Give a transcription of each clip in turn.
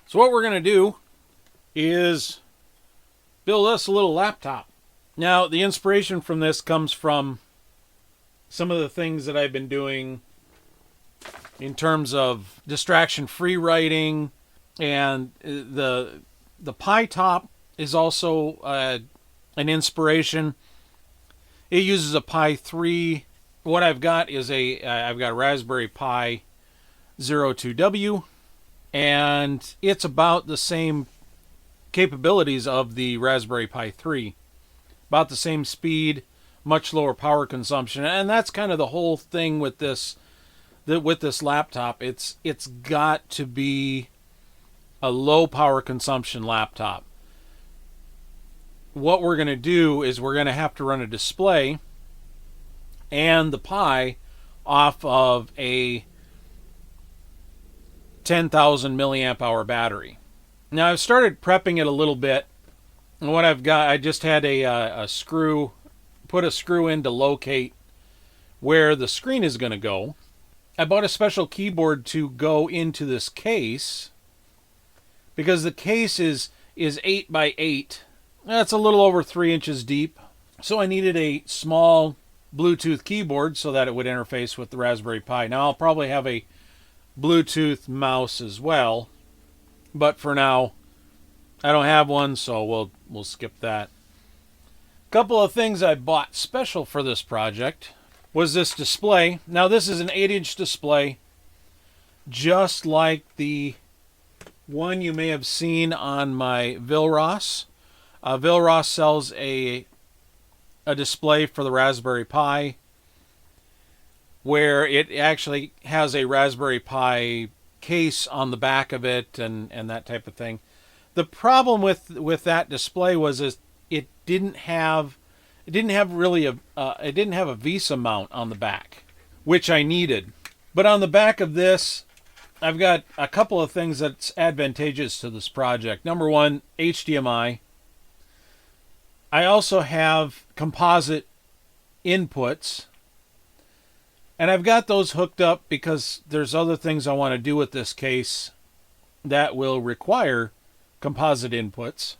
So what we're going to do is build us a little laptop. Now, the inspiration from this comes from some of the things that I've been doing in terms of distraction-free writing, and the Pi Top is also an inspiration. It uses a Pi 3. What I've got is I've got a Raspberry Pi 02W, and it's about the same capabilities of the Raspberry Pi 3. About the same speed, much lower power consumption, and that's kind of the whole thing with this laptop. It's got to be a low power consumption laptop. What we're going to do is we're going to have to run a display and the Pi off of a 10,000 milliamp hour battery. Now I've started prepping it a little bit, and what I've got, I just had a screw, put a screw in to locate where the screen is going to go. I bought a special keyboard to go into this case because the case is 8 by 8. That's a little over 3 inches deep. So I needed a small Bluetooth keyboard so that it would interface with the Raspberry Pi. Now I'll probably have a Bluetooth mouse as well, but for now I don't have one, so we'll skip that. A couple of things I bought special for this project was this display. Now this is an 8-inch display, just like the one you may have seen on my Vilros. Vilros sells a display for the Raspberry Pi where it actually has a Raspberry Pi case on the back of it and that type of thing. The problem with that display was it didn't have really it didn't have a VESA mount on the back, which I needed. But on the back of this, I've got a couple of things that's advantageous to this project. Number one, HDMI. I also have composite inputs, and I've got those hooked up because there's other things I want to do with this case that will require composite inputs.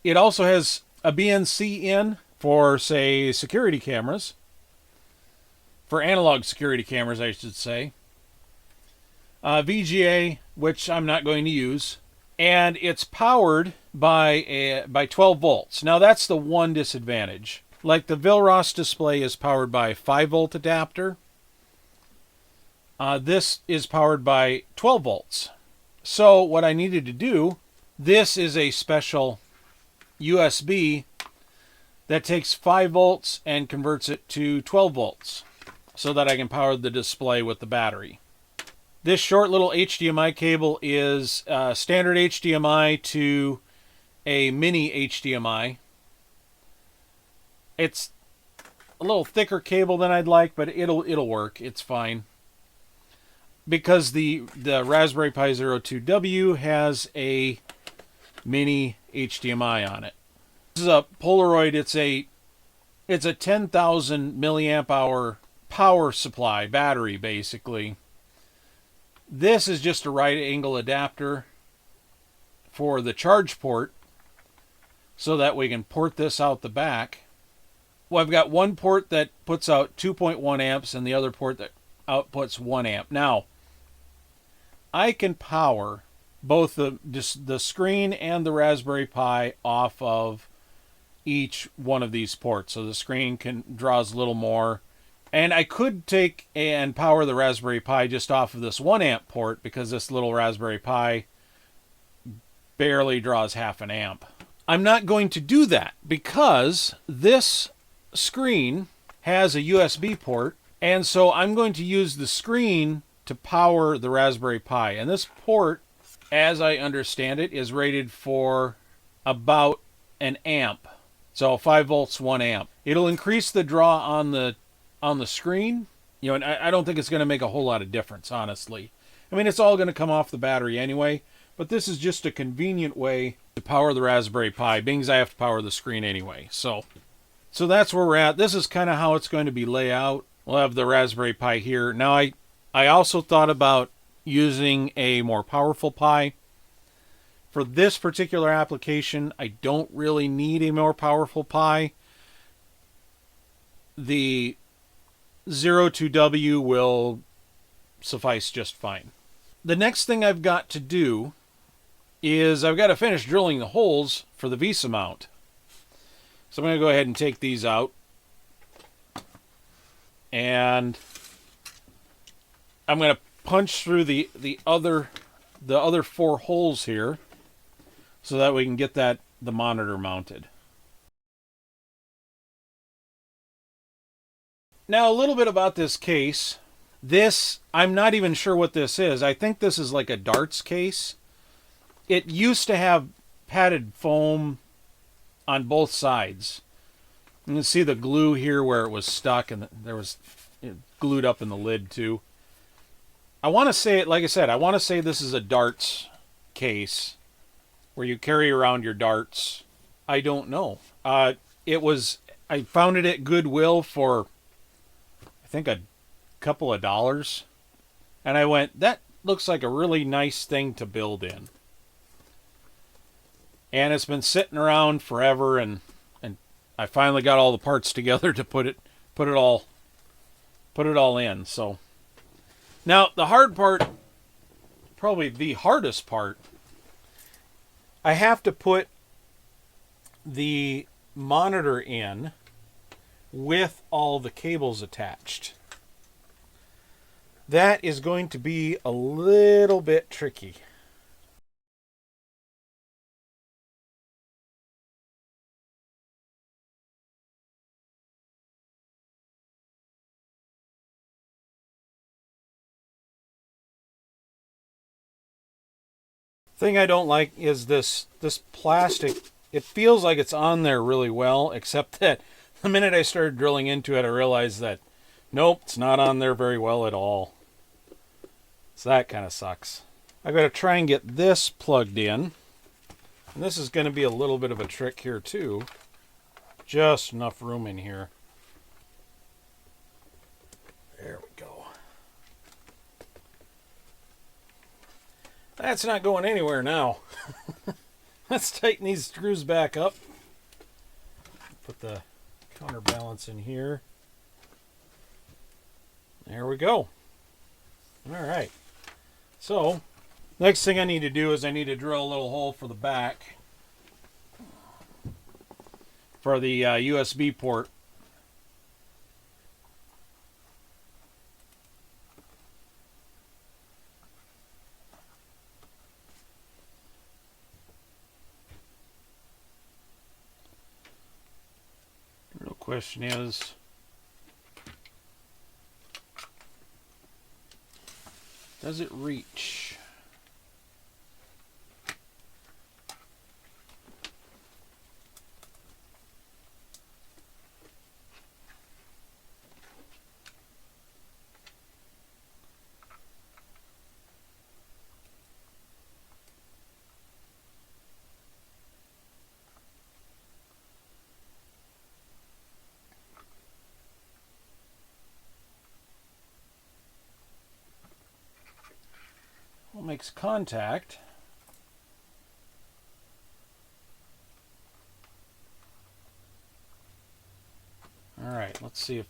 It also has a BNC in for, say, security cameras. For analog security cameras, I should say. VGA, which I'm not going to use. And it's powered by 12 volts. Now, that's the one disadvantage. Like the Vilros display is powered by a 5-volt adapter. This is powered by 12 volts. So what I needed to do, this is a special USB that takes 5 volts and converts it to 12 volts so that I can power the display with the battery. This short little HDMI cable is standard HDMI to a mini HDMI. It's a little thicker cable than I'd like, but it'll work. It's fine. Because the Raspberry Pi 02W has a mini HDMI on it. This is a Polaroid. It's a 10,000 milliamp hour power supply battery, basically. This is just a right angle adapter for the charge port so that we can port this out the back. Well, I've got one port that puts out 2.1 amps and the other port that outputs 1 amp. Now, I can power both the screen and the Raspberry Pi off of each one of these ports. So the screen draws a little more. And I could take and power the Raspberry Pi just off of this 1 amp port because this little Raspberry Pi barely draws half an amp. I'm not going to do that because this screen has a USB port, and so I'm going to use the screen to power the Raspberry Pi. And this port, as I understand it, is rated for about an amp. So 5 volts, 1 amp. It'll increase the draw on the screen, and I don't think it's going to make a whole lot of difference, honestly. I mean, it's all going to come off the battery anyway, But this is just a convenient way to power the Raspberry Pi, being as I have to power the screen anyway. So that's where we're at. This is kind of how it's going to be laid out. We'll have the Raspberry Pi here. Now, I also thought about using a more powerful Pi. For this particular application, I don't really need a more powerful Pi. The 02W will suffice just fine. The next thing I've got to do is I've got to finish drilling the holes for the VESA mount. So I'm going to go ahead and take these out. And I'm going to punch through the other 4 holes here so that we can get the monitor mounted. Now, a little bit about this case. I'm not even sure what this is. I think this is like a darts case. It used to have padded foam on both sides. You can see the glue here where it was stuck, and there was glued up in the lid too. I want to say, like I said, I want to say this is a darts case where you carry around your darts. I don't know. I found it at Goodwill for, I think, a couple of dollars. And I went, that looks like a really nice thing to build in. And it's been sitting around forever, and I finally got all the parts together to put it all in. So now the hard part, probably the hardest part, I have to put the monitor in with all the cables attached. That is going to be a little bit tricky. Thing I don't like is this plastic. It feels like it's on there really well, except that the minute I started drilling into it, I realized that nope, it's not on there very well at all. So that kind of sucks. I've got to try and get this plugged in. And this is going to be a little bit of a trick here too. Just enough room in here. There we go. That's not going anywhere now. Let's tighten these screws back up. Put the counterbalance in here. There we go. All right. So, next thing I need to do is I need to drill a little hole for the back for the USB port. Real question is, does it reach? Well, makes contact. All right, let's see if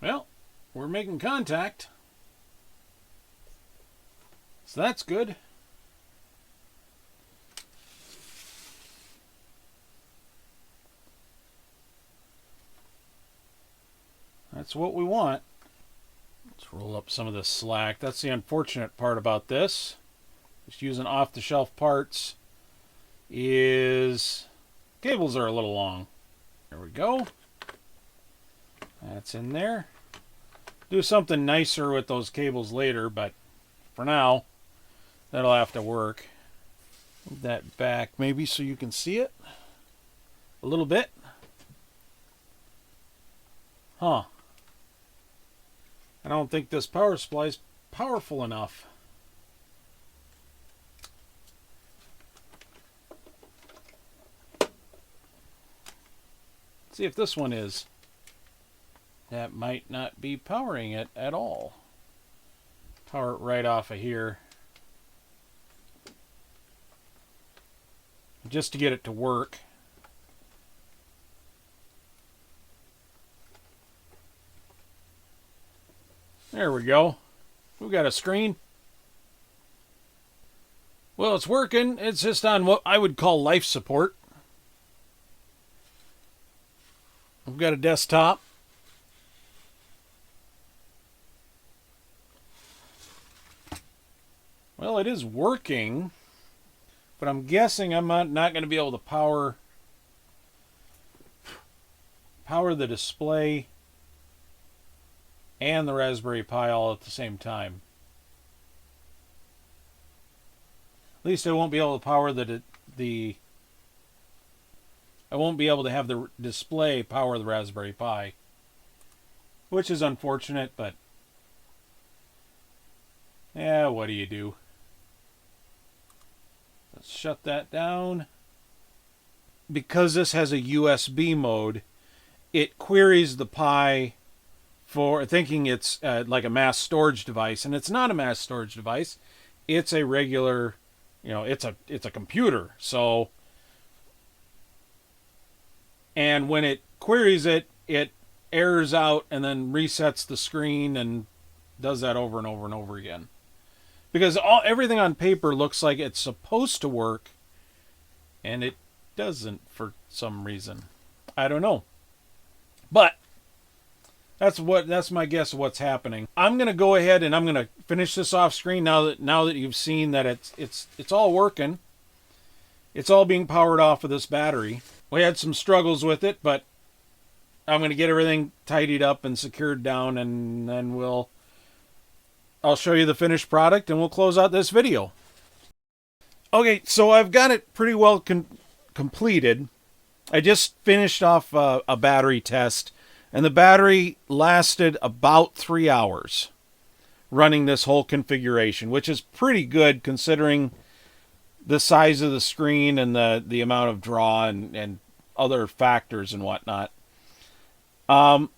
well, we're making contact. So that's good. That's what we want. Let's roll up some of this slack. That's the unfortunate part about this. Just using off-the-shelf parts is cables are a little long. There we go. That's in there. Do something nicer with those cables later, but for now, that'll have to work. Move that back maybe so you can see it. a little bit. Huh. I don't think this power supply is powerful enough. Let's see if this one is. That might not be powering it at all. Power it right off of here. Just to get it to work. There we go. We've got a screen. Well, it's working. It's just on what I would call life support. We've got a desktop. Well, it is working, but I'm guessing I'm not going to be able to power the display and the Raspberry Pi all at the same time. At least I won't be able to power I won't be able to have the display power the Raspberry Pi, which is unfortunate, but yeah, what do you do? Let's shut that down. Because this has a USB mode, it queries the Pi for thinking it's like a mass storage device, and it's not a mass storage device. It's a regular, it's a computer. So, and when it queries it, it errors out and then resets the screen and does that over and over and over again. Because everything on paper looks like it's supposed to work, and it doesn't for some reason. I don't know. But that's my guess of what's happening. I'm gonna go ahead and I'm gonna finish this off screen now that you've seen that it's all working. It's all being powered off of this battery. We had some struggles with it, but I'm gonna get everything tidied up and secured down, and then I'll show you the finished product and we'll close out this video. Okay, so I've got it pretty well completed. I just finished off a battery test, and the battery lasted about 3 hours running this whole configuration, which is pretty good considering the size of the screen and the amount of draw and other factors and whatnot. I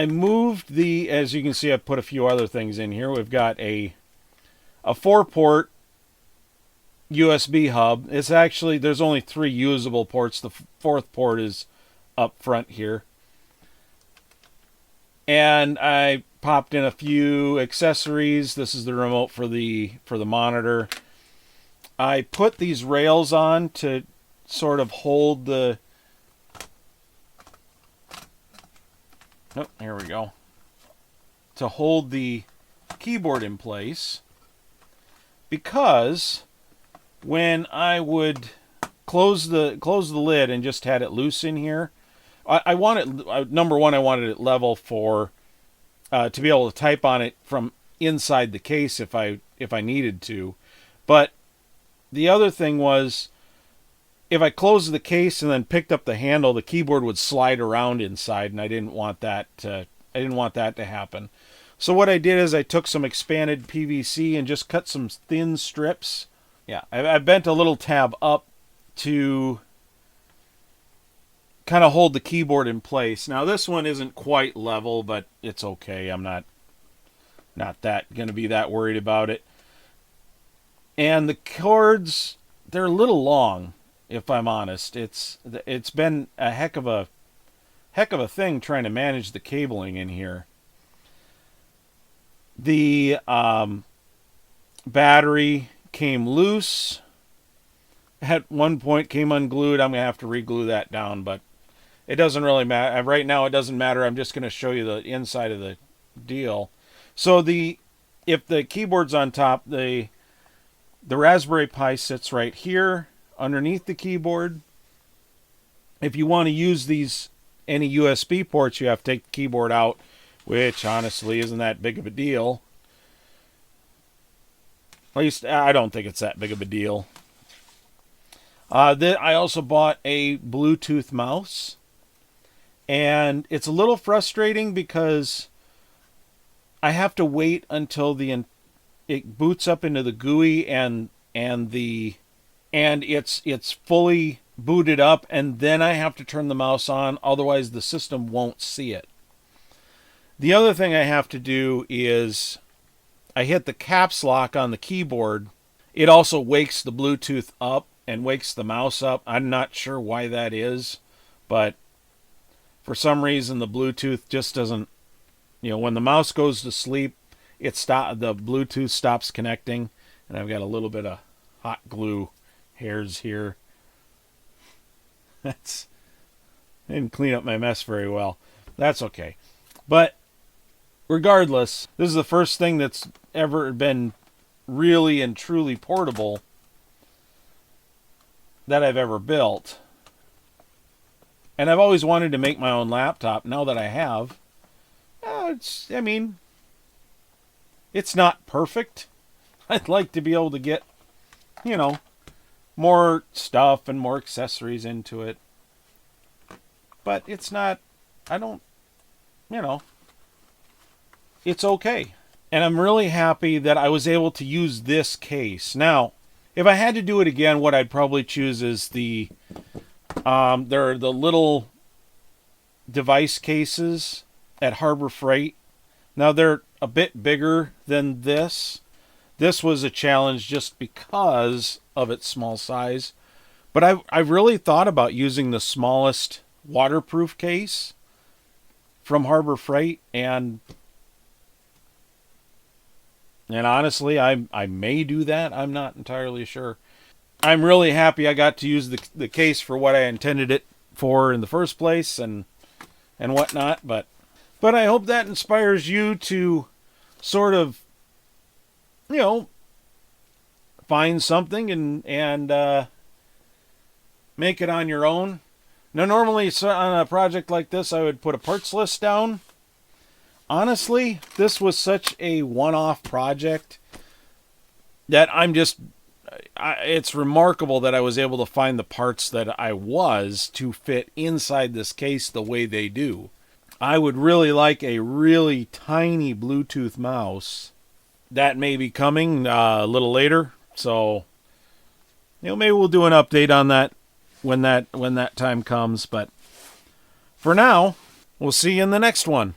moved as you can see, I put a few other things in here. We've got a 4-port USB hub. There's only 3 usable ports. The 4th port is up front here. And I popped in a few accessories. This is the remote for the monitor. I put these rails on to sort of hold the... Oh, here we go. To hold the keyboard in place, because when I would close the lid and just had it loose in here, I wanted, number one, I wanted it level for to be able to type on it from inside the case if I needed to. But the other thing was, if I closed the case and then picked up the handle, the keyboard would slide around inside, and I didn't want that to happen. So what I did is I took some expanded PVC and just cut some thin strips. Yeah, I bent a little tab up to kind of hold the keyboard in place. Now this one isn't quite level, but it's okay. I'm not that going to be that worried about it. And the cords, they're a little long. If I'm honest, it's been a heck of a thing trying to manage the cabling in here. The battery came loose. At one point came unglued. I'm gonna have to reglue that down, but it doesn't really matter. Right now it doesn't matter. I'm just gonna show you the inside of the deal. So if the keyboard's on top, the Raspberry Pi sits right here underneath the keyboard. If you want to use any USB ports, you have to take the keyboard out, which honestly isn't that big of a deal. At least I don't think it's that big of a deal. I also bought a Bluetooth mouse, and it's a little frustrating because I have to wait until it boots up into the GUI and it's fully booted up, and then I have to turn the mouse on, otherwise the system won't see it. The other thing I have to do is I hit the caps lock on the keyboard. It also wakes the Bluetooth up and wakes the mouse up. I'm not sure why that is, but for some reason the Bluetooth just doesn't, when the mouse goes to sleep, the Bluetooth stops connecting, and I've got a little bit of hot glue hairs here. I didn't clean up my mess very well. That's okay. But regardless, this is the first thing that's ever been really and truly portable that I've ever built. And I've always wanted to make my own laptop. Now that I have, it's not perfect. I'd like to be able to get, more stuff and more accessories into it. But it's not, it's okay. And I'm really happy that I was able to use this case. Now, if I had to do it again, what I'd probably choose is there are the little device cases at Harbor Freight. Now, they're a bit bigger than this. This was a challenge just because of its small size. But I really thought about using the smallest waterproof case from Harbor Freight, and honestly, I may do that. I'm not entirely sure. I'm really happy I got to use the case for what I intended it for in the first place and whatnot. But I hope that inspires you to sort of, find something and make it on your own. Now, normally on a project like this, I would put a parts list down. Honestly, this was such a one-off project that it's remarkable that I was able to find the parts that I was to fit inside this case the way they do. I would really like a really tiny Bluetooth mouse. That may be coming a little later, so maybe we'll do an update on that when that time comes. But for now, we'll see you in the next one.